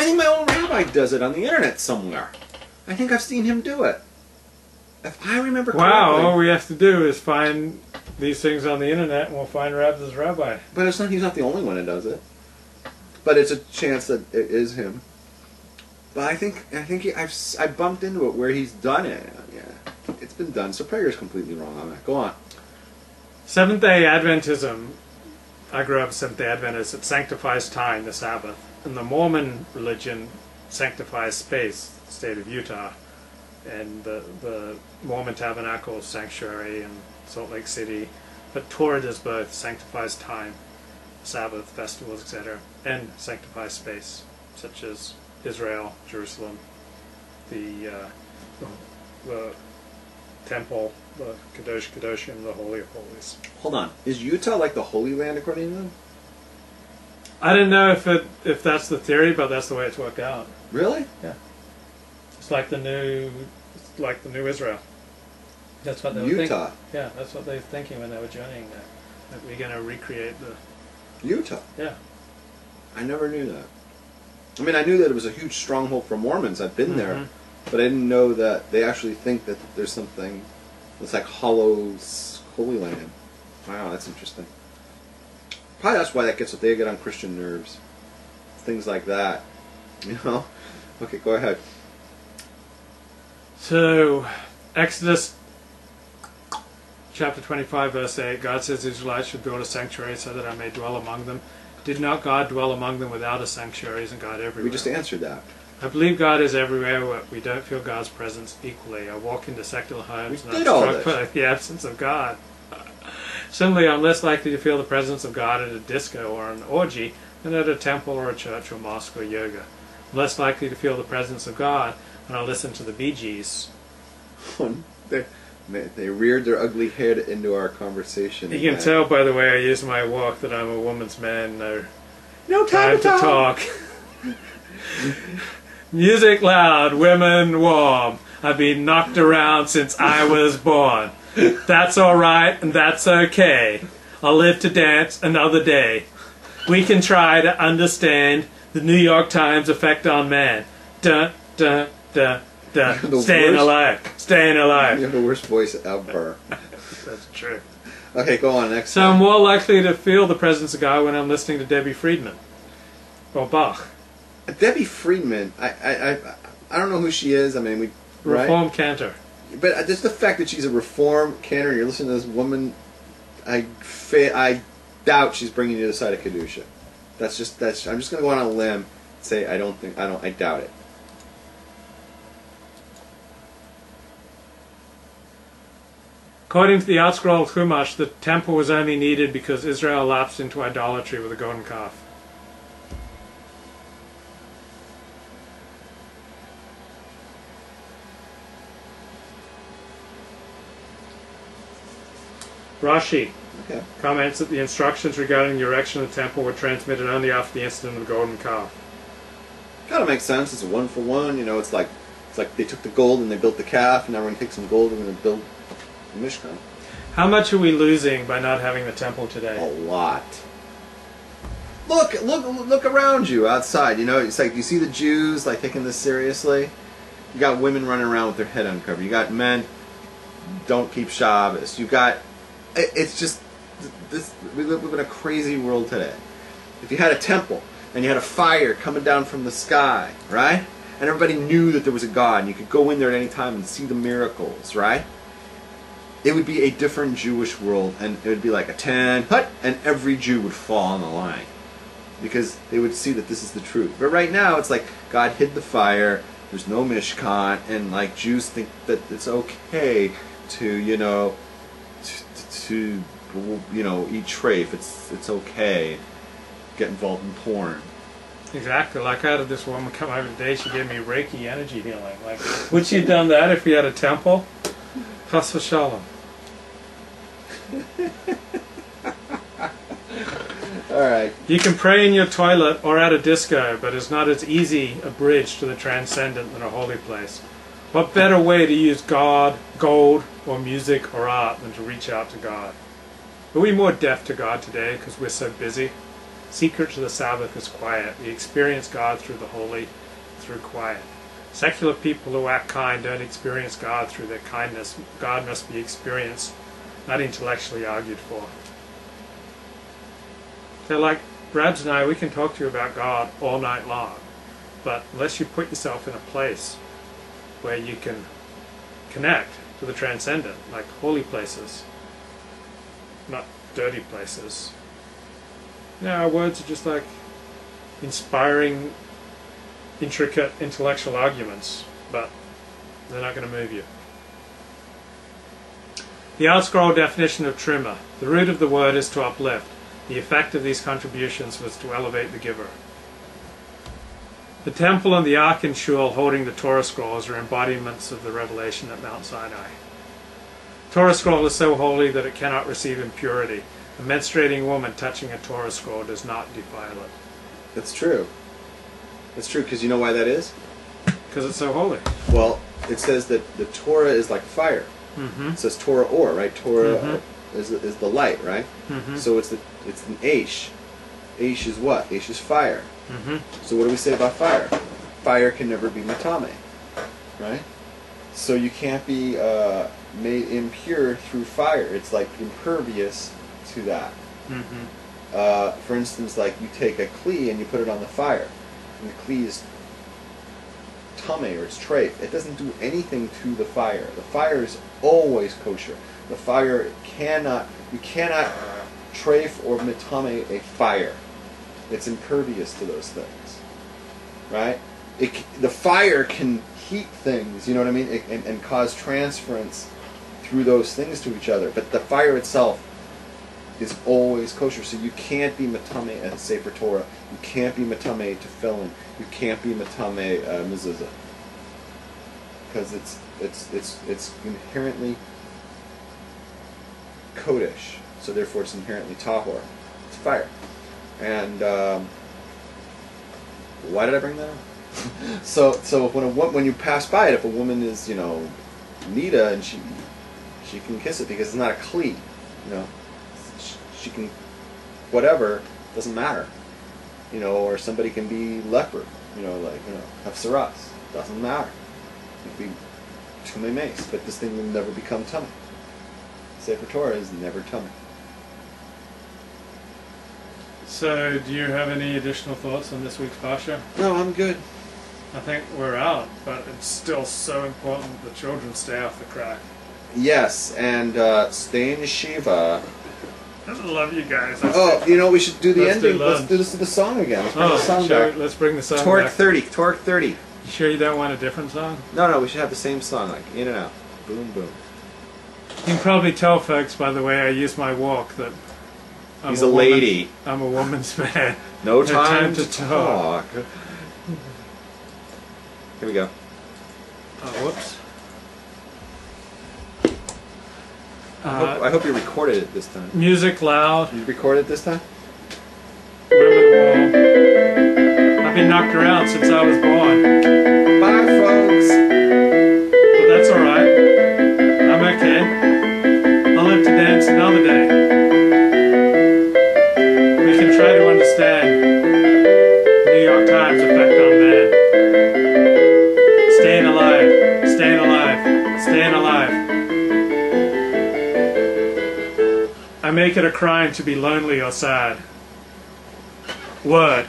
think my own rabbi does it on the internet somewhere. I think I've seen him do it. If I remember correctly. Wow, all we have to do is find these things on the internet and we'll find Rab's rabbi. But it's not, he's not the only one that does it. But it's a chance that it is him. But I think I bumped into it where he's done it. Yeah, it's been done. So Prager's completely wrong on that. Go on. Seventh-day Adventism. I grew up Seventh-day Adventist. It sanctifies time, the Sabbath. And the Mormon religion sanctifies space, the state of Utah. And the Mormon Tabernacle Sanctuary in Salt Lake City. But Torah does both, sanctifies time, Sabbath, festivals, etc., and sanctifies space, such as Israel, Jerusalem, the temple, the Kadosh Kadoshim, the Holy of Holies. Hold on. Is Utah like the Holy Land according to them? I didn't know if that's the theory, but that's the way it's worked out. Really? Yeah. It's like the new Israel. That's what they were thinking. Utah. Yeah, that's what they were thinking when they were journeying there. That we're going to recreate the Utah. Yeah. I never knew that. I mean, I knew that it was a huge stronghold for Mormons. I've been there, but I didn't know that they actually think that there's something that's like Holy Land. Wow, that's interesting. Probably that's why they get on Christian nerves. Things like that. You know? Okay, go ahead. So, Exodus chapter 25, verse 8, God says the Israelites should build a sanctuary so that I may dwell among them. Did not God dwell among them without a sanctuary? Isn't God everywhere? We just answered that. I believe God is everywhere, but we don't feel God's presence equally. I walk into secular homes and I'm struck by the absence of God. Similarly, I'm less likely to feel the presence of God at a disco or an orgy than at a temple or a church or mosque or yoga. I'm less likely to feel the presence of God when I listen to the Bee Gees. They reared their ugly head into our conversation. You can tell by the way I use my walk that I'm a woman's man. No time to talk. Music loud, women warm. I've been knocked around since I was born. That's alright and that's okay. I'll live to dance another day. We can try to understand the New York Times effect on man. Dun, dun, dun, dun. Staying alive. Staying alive. You have the worst voice ever. That's true. Okay, go on, next So I'm more likely to feel the presence of God when I'm listening to Debbie Friedman. Or Bach. Debbie Friedman, I don't know who she is. I mean, Reformed cantor. But just the fact that she's a Reformed cantor, you're listening to this woman, I doubt she's bringing you to the side of Kedusha. I'm just going to go on a limb and say I doubt it. According to the Outscrolled Chumash, the temple was only needed because Israel lapsed into idolatry with a golden calf. Rashi comments that the instructions regarding the erection of the temple were transmitted only after the incident of the golden calf. Kind of makes sense. It's a one for one. You know, it's like they took the gold and they built the calf, and now we're going to take some gold and we're going to build the Mishkan. How much are we losing by not having the temple today? A lot. Look around you outside. You know, it's like you see the Jews like taking this seriously. You got women running around with their head uncovered. You got men don't keep Shabbos. You got it's just this. We live in a crazy world today. If you had a temple and you had a fire coming down from the sky, right? And everybody knew that there was a God, and you could go in there at any time and see the miracles, right? It would be a different Jewish world, and it would be like a tent hut, and every Jew would fall on the line because they would see that this is the truth. But right now, it's like God hid the fire. There's no Mishkan, and like Jews think that it's okay to eat treif. It's okay. Get involved in porn. Exactly. Like I had this woman come over today. She gave me Reiki energy healing. Like, would she have done that if we had a temple? Chas v'shalom. Alright. You can pray in your toilet or at a disco, but it's not as easy a bridge to the transcendent than a holy place. What better way to use God, gold, or music or art than to reach out to God? Are we more deaf to God today because we're so busy? Secret to the Sabbath is quiet. We experience God through the holy, through quiet. Secular people who act kind don't experience God through their kindness. God must be experienced, not intellectually argued for. So like Brabs and I, we can talk to you about God all night long, but unless you put yourself in a place where you can connect to the transcendent, like holy places, not dirty places, our words are just like inspiring, intricate intellectual arguments, but they're not going to move you. The Outscroll definition of Terumah. The root of the word is to uplift. The effect of these contributions was to elevate the giver. The temple and the Ark and Shul holding the Torah scrolls are embodiments of the revelation at Mount Sinai. Torah scroll is so holy that it cannot receive impurity. A menstruating woman touching a Torah scroll does not defile it. That's true. That's true, because you know why that is? Because it's so holy. Well, it says that the Torah is like fire. Mm-hmm. It says Torah or, right? Torah Mm-hmm. is the light, right? Mm-hmm. So it's an Aish. Aish is what? Aish is fire. Mm-hmm. So what do we say about fire? Fire can never be matame, right? So you can't be made impure through fire. It's like impervious to that. Mm-hmm. For instance, like you take a kli and you put it on the fire, and the kli is tame or it's treif. It doesn't do anything to the fire. The fire is always kosher. The fire you cannot treif or mitame a fire. It's impervious to those things, right? The fire can heat things, you know what I mean, and cause transference through those things to each other. But the fire itself is always kosher, so you can't be matame at Sefer Torah. You can't be matame to tefillin. You can't be matame mezuzah, because it's inherently kodesh. So therefore, it's inherently tahor. It's fire. And why did I bring that up? so when you pass by it, if a woman is nida and she can kiss it because it's not a kli, she can whatever, doesn't matter, or somebody can be leper, have saras, doesn't matter. It could be tummy mace, but this thing will never become tummy. Sefer Torah is never tummy. So, do you have any additional thoughts on this week's Parsha? No, I'm good. I think we're out, but it's still so important that children stay off the crack. Yes, and stay in yeshiva. I love you guys. We should do the Let's ending. do Let's do this to the song again. Let's bring the song back. Let's bring the song Torque back. 30. Torque 30. You sure you don't want a different song? No, we should have the same song, like in and out. Boom, boom. You can probably tell, folks, by the way I use my walk, that He's a lady. I'm a woman's man. No time to talk. Here we go. Oh, whoops. I hope you recorded it this time. Music loud. You recorded it this time? Women wall. I've been knocked around since I was born. Bye, folks. But that's alright. I'm okay. I'll live to dance another day. We can try to understand New York Times' effect on man. Staying alive, staying alive, staying alive. I make it a crime to be lonely or sad. Word.